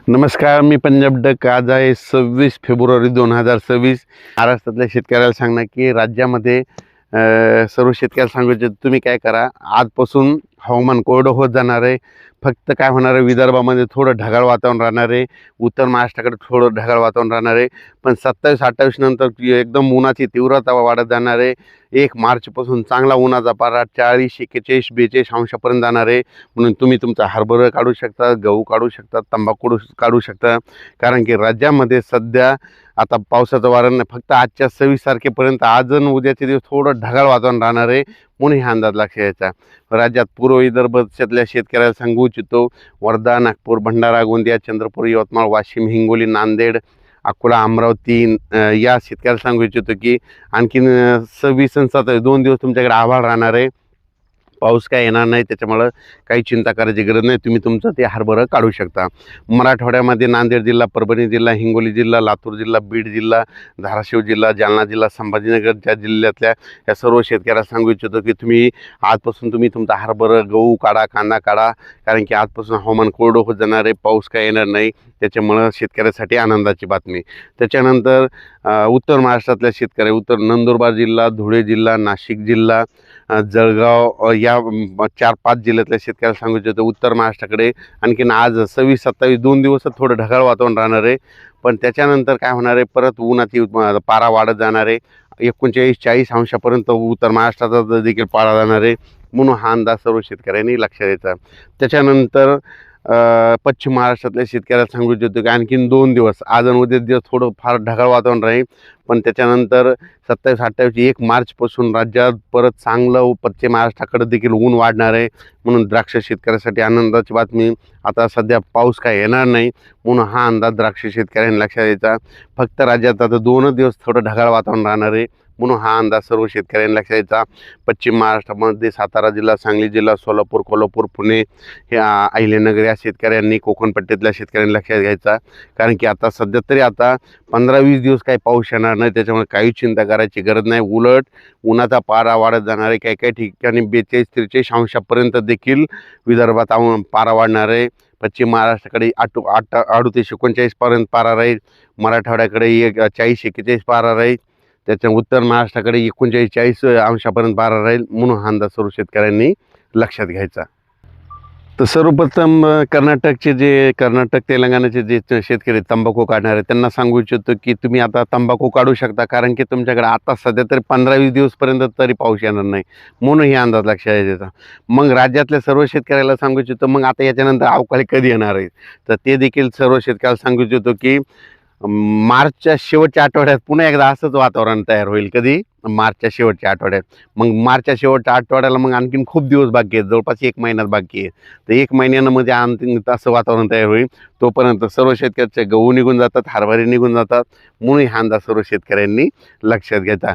नमस्कार, मी पंजाब डक. आज आहे 26 फेब्रुवारी 2026. महाराष्ट्रातल्या शेतकऱ्याला सांगणार की राज्यामध्ये सर्व शेतकऱ्याला सांगायचे तुम्ही काय करा, आजपासून हवामान कोरडं होत जाणार आहे. फक्त काय होणार आहे, विदर्भामध्ये थोडं ढगाळ वातावरण राहणार आहे, उत्तर महाराष्ट्राकडे थोडं ढगाळ वातावरण राहणार आहे. पण 27-28 नंतर एकदम उन्हाची तीव्रता वाढत जाणार आहे. 1 मार्चपासून चांगला उन्हाचा पारा 40, 41, 42 अंशापर्यंत जाणार आहे. म्हणून तुम्ही तुमचा हरभरा काढू शकता, गहू काढू शकता, तंबाखू काढू शकता. कारण की राज्यामध्ये सध्या आता पावसाचं वारं नाही. फक्त आजच्या 26 तारखेपर्यंत आज आणि उद्याचे दिवस थोडं ढगाळ वातावरण राहणार आहे, म्हणून हा अंदाज लक्षात घ्यायचा. राज्यात पूर्व विदर्भातल्या शेतकऱ्याला सांगू इच्छितो, वर्धा, नागपूर, भंडारा, गोंदिया, चंद्रपूर, यवतमाळ, वाशिम, हिंगोली, नांदेड, अकोला, अमरावती या शेतकऱ्याला सांगू इच्छितो की आणखीन 26 आणि 27 2 दिवस तुमच्याकडे आभाळ राहणार आहे. पाऊस काय येणार नाही, त्याच्यामुळं काही चिंता करायची गरज नाही. तुम्ही तुमचं ते हरभरा काढू शकता. मराठवाड्यामध्ये नांदेड जिल्हा, परभणी जिल्हा, हिंगोली जिल्हा, लातूर जिल्हा, बीड जिल्हा, धाराशिव जिल्हा, जालना जिल्हा, संभाजीनगरच्या जिल्ह्यातल्या या सर्व शेतकऱ्याला सांगू इच्छितो की तुम्ही आजपासून तुम्ही तुमचा हरभरा, गहू काढा, कांदा काढा. कारण की आजपासून हवामान कोरडं होत जाणार आहे, पाऊस काय येणार नाही. त्याच्यामुळं शेतकऱ्यासाठी आनंदाची बातमी. त्याच्यानंतर उत्तर महाराष्ट्रातल्या शेतकरी, उत्तर नंदुरबार जिल्हा, धुळे जिल्हा, नाशिक जिल्हा, जळगाव या 4-5 जिल्ह्यातल्या शेतकऱ्याला सांगू इच्छितो, उत्तर महाराष्ट्राकडे आणखीन आज 26-27 2 दिवस थोडं ढगाळ वातावरण राहणार आहे. पण त्याच्यानंतर काय होणार आहे, परत उन्हाची पारा वाढत जाणार आहे. 39-40 अंशापर्यंत उत्तर महाराष्ट्राचा देखील पारा जाणार आहे. म्हणून हा अंदाज सर्व शेतकऱ्यांनी लक्षात द्यायचा. त्याच्यानंतर पश्चिम महाराष्ट्रातल्या शेतकऱ्याला सांगू इच्छितो की आणखीन 2 दिवस आज आणि उद्या दिवस थोडं फार ढगाळ वातावरण राहील. पण त्याच्यानंतर 27-28 1 मार्चपासून राज्यात परत चांगलं पश्चिम महाराष्ट्राकडे देखील ऊन वाढणार आहे. म्हणून द्राक्ष शेतकऱ्यासाठी आनंदाची बातमी. आता सध्या पाऊस काय येणार नाही, म्हणून हा अंदाज द्राक्ष शेतकऱ्यांनी लक्षात द्यायचा. फक्त राज्यात आता 2 दिवस थोडं ढगाळ वातावरण राहणार आहे, म्हणून हा अंदाज सर्व शेतकऱ्यांनी लक्षात द्यायचा. पश्चिम महाराष्ट्रामध्ये सातारा जिल्हा, सांगली जिल्हा, सोलापूर, कोल्हापूर, पुणे, अहिल्यानगर या शेतकऱ्यांनी, कोकण पट्ट्यातल्या शेतकऱ्यांनी लक्षात घ्यायचा. कारण की आता सध्या तरी आता 15-20 दिवस काही पाऊस येणार नाही, त्याच्यामुळे काही चिंता करायची गरज नाही. उलट उन्हाचा पारा वाढत जाणार आहे. काही काही ठिकाणी 42-43 अंशापर्यंत देखील विदर्भात पारा वाढणार आहे. पश्चिम महाराष्ट्राकडे 38-39 पर्यंत पारा राहील. मराठवाड्याकडे 40-41 पारा राहील. त्याच्या उत्तर महाराष्ट्राकडे 39-40 अंशापर्यंत पारा राहील. म्हणून हा अंदाज सर्व शेतकऱ्यांनी लक्षात घ्यायचा. तर सर्वप्रथम कर्नाटक तेलंगणाचे जे शेतकरी तंबाखू काढणार आहेत त्यांना सांगू इच्छितो की तुम्ही आता तंबाखू काढू शकता. कारण की तुमच्याकडे आता सध्या तरी 15-20 दिवसपर्यंत तरी पाऊस येणार नाही, म्हणून हे अंदाज लक्षात द्यायचा. मग राज्यातल्या सर्व शेतकऱ्याला सांगू इच्छितो, मग आता याच्यानंतर अवकाळी कधी येणार आहे, तर ते देखील सर्व शेतकऱ्याला सांगू इच्छितो की मार्चच्या शेवटच्या आठवड्यात पुन्हा एकदा असंच वातावरण तयार होईल. कधी? मार्चच्या शेवटच्या आठवड्यात. मग मार्चच्या शेवटच्या आठवड्याला मग आणखीन खूप दिवस बाकी आहेत, जवळपास 1 महिन्यात बाकी आहे. तर 1 महिन्यामध्ये आणखीन असं वातावरण तयार होईल. तोपर्यंत सर्व शेतकऱ्याचे गहू निघून जातात, हरभरे निघून जातात. म्हणून हा अंदाज सर्व शेतकऱ्यांनी लक्षात घ्यायचा.